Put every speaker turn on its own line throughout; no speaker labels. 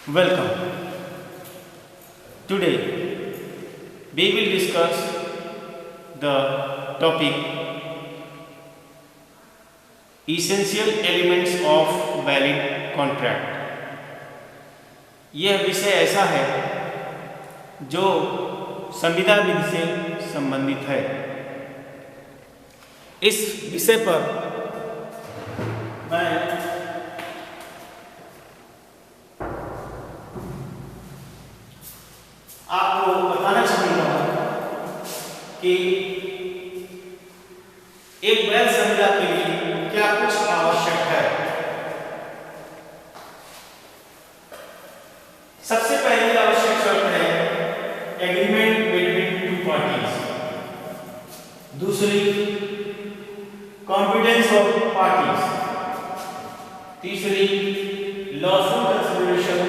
Welcome. Today we will discuss the topic Essential Elements of Valid Contract. यह विषय ऐसा है जो संविदा विधि से संबंधित है। इस विषय पर मैं आपको बताना चाहूँगा कि एक वैध संविदा के लिए क्या कुछ आवश्यक है। सबसे पहली आवश्यक शर्त है एग्रीमेंट बिटवीन टू पार्टीज। दूसरी कॉम्पिटेंस ऑफ पार्टीज। तीसरी lawful consideration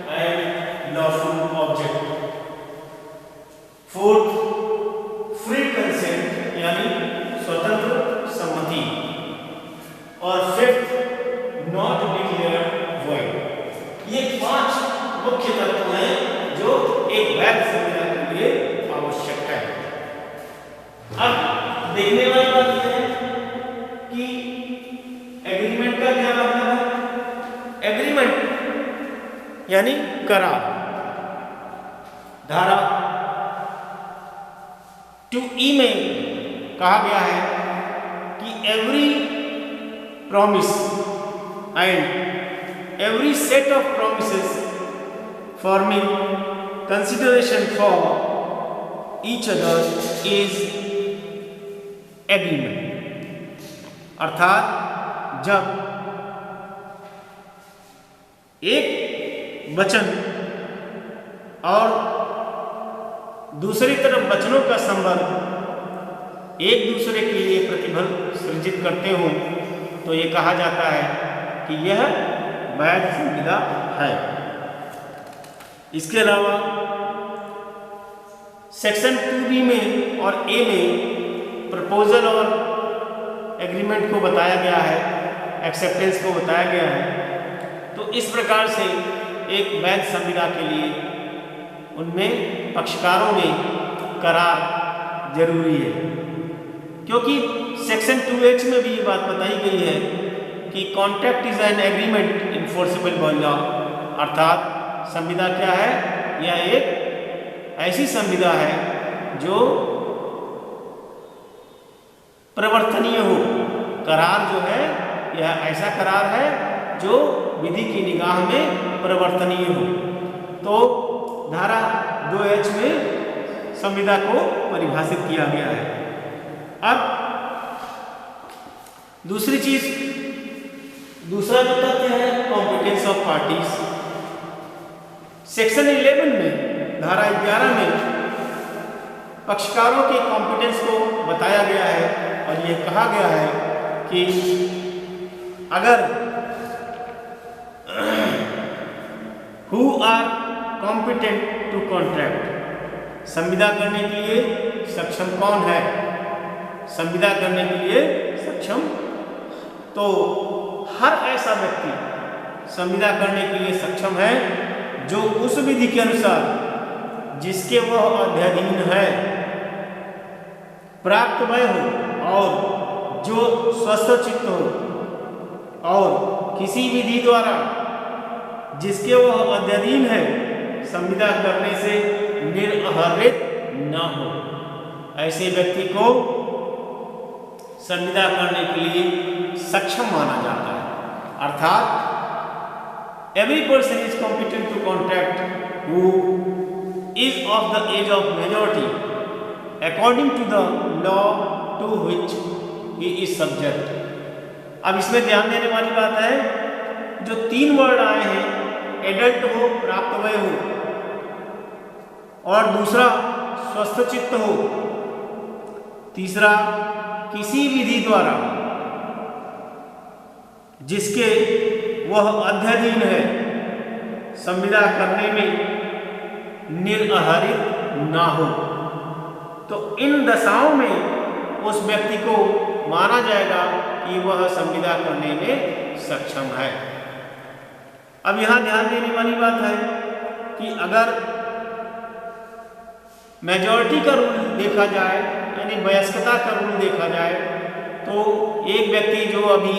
and lawful object. Fourth free consent यानी स्वतंत्र सम्मति। और फिफ्थ नॉट डिक्लेयर्ड वॉइड। ये 5 मुख्य तत्व हैं जो एक वैध संविदा के लिए आवश्यक है। अब देखने वाली बात यह है कि एग्रीमेंट का क्या मतलब है। एग्रीमेंट यानी करार। धारा 2E में कहा गया है कि every promise and every set of promises forming consideration for each other is agreement. अर्थात जब एक वचन और दूसरी तरफ वचनों का संबंध एक दूसरे के लिए प्रतिफल सृजित करते हो तो ये कहा जाता है कि यह वैध संविदा है। इसके अलावा सेक्शन 2B में और A में प्रपोजल और एग्रीमेंट को बताया गया है, एक्सेप्टेंस को बताया गया है। तो इस प्रकार से एक वैध संविदा के लिए उनमें पक्षकारों में करार जरूरी है, क्योंकि सेक्शन 2H में भी ये बात बताई गई है कि contract is an agreement enforceable by law. अर्थात संविदा क्या है, यह एक ऐसी संविदा है जो प्रवर्तनीय हो। करार जो है यह ऐसा करार है जो विधि की निगाह में प्रवर्तनीय हो। तो धारा 2H में संविदा को परिभाषित किया गया है। अब दूसरी चीज, दूसरा जो तथ्य है कॉम्पिटेंस ऑफ पार्टीज। सेक्शन 11 में धारा 11 में पक्षकारों के कॉम्पिटेंस को बताया गया है और यह कहा गया है कि अगर who are competent to contract, संविदा करने के लिए सक्षम कौन है, संविदा करने के लिए सक्षम, तो हर ऐसा व्यक्ति संविदा करने के लिए सक्षम है जो उस विधि के अनुसार जिसके वह अध्ययन है प्राप्तमय हो और जो स्वस्थ चित्त हो और किसी विधि द्वारा जिसके वह अध्ययन है संविदा करने से निरहरित न हो, ऐसे व्यक्ति को संविदा करने के लिए सक्षम माना जाता है। अर्थात every person is competent to contract who is of the age of majority according to the law to which he is subject. अब इसमें ध्यान देने वाली बात है, जो 3 वर्ड आए हैं, एडल्ट हो, प्राप्तवय हो और दूसरा स्वस्थ चित्त हो, तीसरा किसी विधि द्वारा जिसके वह अध्ययन है संविदा करने में निरहरित ना हो, तो इन दशाओं में उस व्यक्ति को माना जाएगा कि वह संविदा करने में सक्षम है। अब यहाँ ध्यान देने वाली बात है कि अगर मेजॉरिटी का रूल देखा जाए, यानी वयस्कता का रूल देखा जाए, तो एक व्यक्ति जो अभी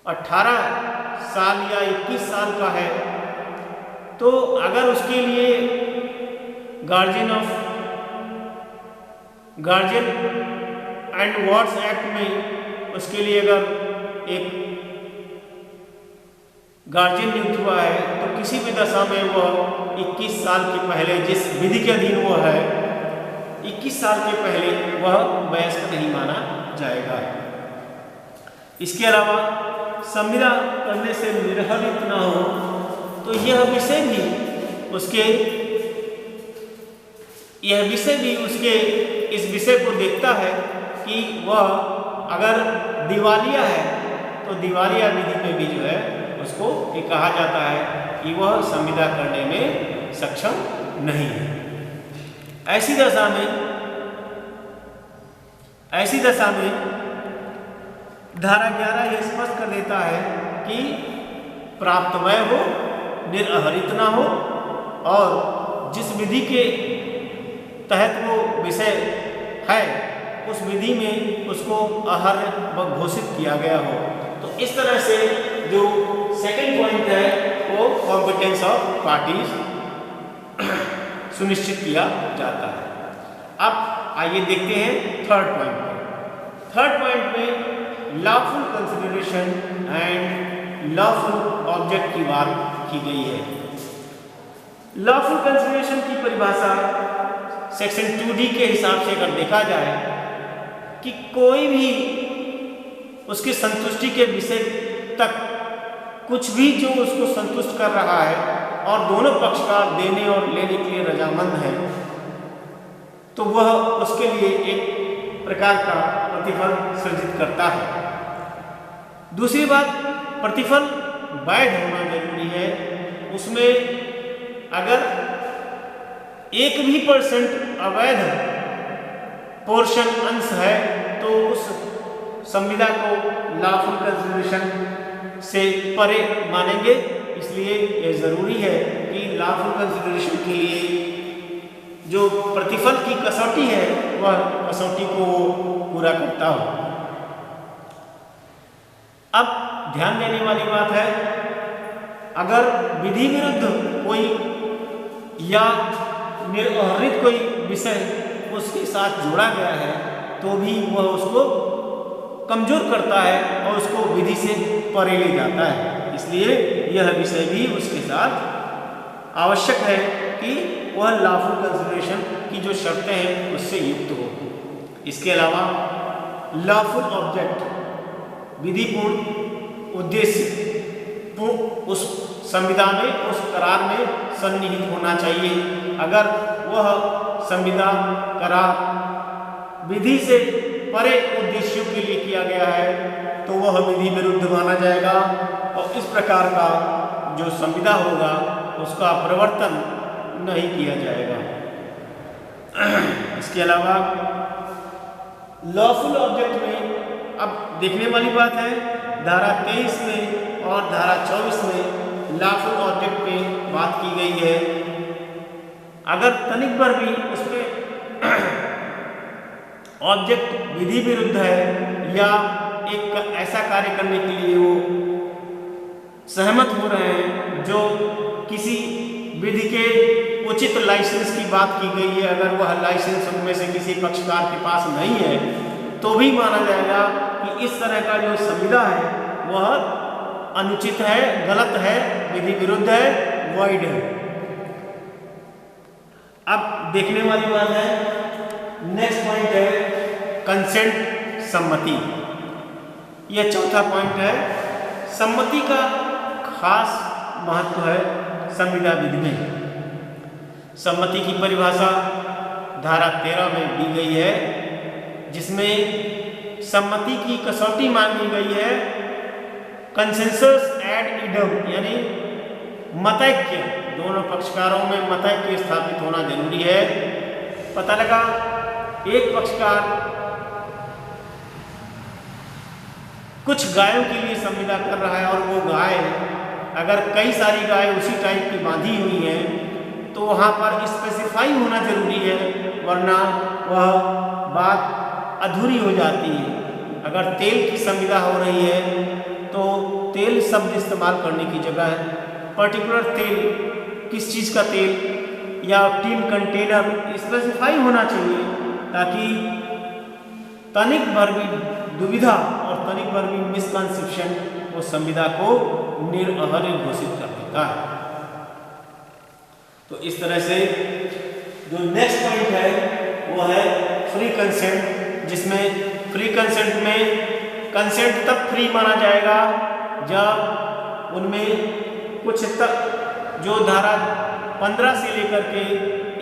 18 साल या 21 साल का है, तो अगर उसके लिए गार्जियन एंड वार्ड्स एक्ट में उसके लिए अगर एक गार्जियन नियुक्त हुआ है, तो किसी भी दशा में वह 21 साल के पहले, जिस विधि के अधीन वो है, 21 साल के पहले वह वयस्क नहीं माना जाएगा। इसके अलावा संविदा करने से निर्हरित न हो, तो यह विषय भी उसके इस विषय को देखता है कि वह अगर दिवालिया है, तो दिवालिया विधि में भी जो है उसको ये कहा जाता है कि वह संविदा करने में सक्षम नहीं है। ऐसी दशा में धारा 11 यह स्पष्ट कर देता है कि प्राप्त वय हो, निरहरित ना हो, और जिस विधि के तहत वो विषय है उस विधि में उसको अहर्य घोषित किया गया हो। तो इस तरह से जो सेकंड पॉइंट है वो कॉम्पिटेंस ऑफ पार्टीज सुनिश्चित किया जाता है। अब आइए देखते हैं थर्ड पॉइंट में lawful consideration and lawful object की बात की गई है। लॉफुल कंसिडरेशन की परिभाषा सेक्शन 2D के हिसाब से अगर देखा जाए कि कोई भी उसकी संतुष्टि के विषय तक कुछ भी जो उसको संतुष्ट कर रहा है और दोनों पक्षकार देने और लेने के लिए रजामंद हैं, तो वह उसके लिए एक प्रकार का प्रतिफल सृजित करता है। दूसरी बात, प्रतिफल वैध होना जरूरी है। उसमें अगर 1% अवैध पोर्शन अंश है तो उस संविदा को लॉफुल कंसिडरेशन से परे मानेंगे। इसलिए यह जरूरी है कि लॉफुल कंसिडरेशन के लिए जो प्रतिफल की कसौटी है वह कसौटी को पूरा करता हो। अब ध्यान देने वाली बात है, अगर विधि विरुद्ध कोई या निर्हरित कोई विषय उसके साथ जोड़ा गया है तो भी वह उसको कमजोर करता है और उसको विधि से परे ले जाता है। इसलिए यह विषय भी उसके साथ आवश्यक है कि वह लॉफुल कंसिडरेशन की जो शर्तें हैं उससे युक्त हो। इसके अलावा लॉफुल ऑब्जेक्ट, विधिपूर्ण उद्देश्य उस संविदा में, उस करार में सन्निहित होना चाहिए। अगर वह संविदा करार विधि से परे उद्देश्यों के लिए किया गया है तो वह विधि विरुद्ध माना जाएगा और इस प्रकार का जो संविदा होगा उसका प्रवर्तन नहीं किया जाएगा। इसके अलावा लॉफुल ऑब्जेक्ट में अब देखने वाली बात है, धारा 23 में और धारा 24 में लॉफुल ऑब्जेक्ट पे बात की गई है। अगर तनिक पर भी उसमें ऑब्जेक्ट विधि विरुद्ध है या एक ऐसा कार्य करने के लिए वो सहमत हो रहे हैं जो किसी विधि के उचित लाइसेंस की बात की गई है, अगर वह लाइसेंस उनमें से किसी पक्षकार के पास नहीं है तो भी माना जाएगा कि इस तरह का जो संविदा है वह अनुचित है, गलत है, विधि विरुद्ध है, वॉइड है। अब देखने वाली बात है, नेक्स्ट पॉइंट है कंसेंट, सम्मति। यह चौथा पॉइंट है। सम्मति का खास महत्व है संविदा विधि में। सम्मति की परिभाषा धारा 13 में दी गई है, जिसमें सम्मति की कसौटी मांगी गई है कंसेंसस एड इडम, यानी मतैक्य, दोनों पक्षकारों में मतैक्य स्थापित होना जरूरी है। पता लगा एक पक्षकार कुछ गायों के लिए संविदा कर रहा है और वो गाय अगर कई सारी गाय उसी टाइप की बांधी हुई हैं तो वहाँ पर स्पेसिफाई होना जरूरी है, वरना वह बात अधूरी हो जाती है। अगर तेल की संविदा हो रही है तो तेल शब्द इस्तेमाल करने की जगह पर्टिकुलर तेल, किस चीज़ का तेल या टीन कंटेनर स्पेसिफाई होना चाहिए, ताकि तनिक भर भी दुविधा और तनिक भर भी मिसकंसेप्शन वो संविदा को निरअहर्य घोषित कर देता है। तो इस तरह से जो नेक्स्ट पॉइंट है वो है फ्री कंसेंट, जिसमें फ्री कंसेंट में कंसेंट तब फ्री माना जाएगा जब उनमें कुछ तक जो धारा 15 से लेकर के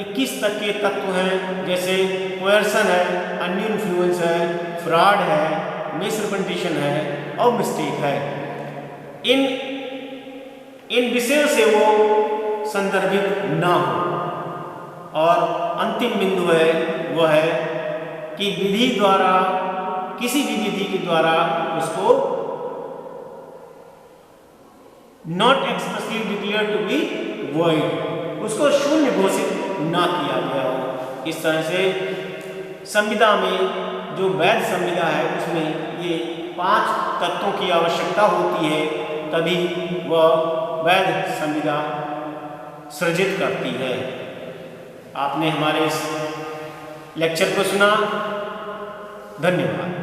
21 तक के तत्व हैं, जैसे कोयर्सन है, अनड्यू इन्फ्लुएंस है, फ्रॉड है, मिसरिप्रेजेंटेशन है और मिस्टेक है, इन विषयों से वो संदर्भित ना हो। और अंतिम बिंदु है वो है कि विधि द्वारा, किसी भी विधि के द्वारा उसको not expressly declare to be void, उसको शून्य घोषित ना किया गया हो। इस तरह से संविदा में जो वैध संविदा है उसमें ये 5 तत्वों की आवश्यकता होती है, तभी वह वैध संविदा सृजित करती है। आपने हमारे इस लेक्चर को सुना, धन्यवाद।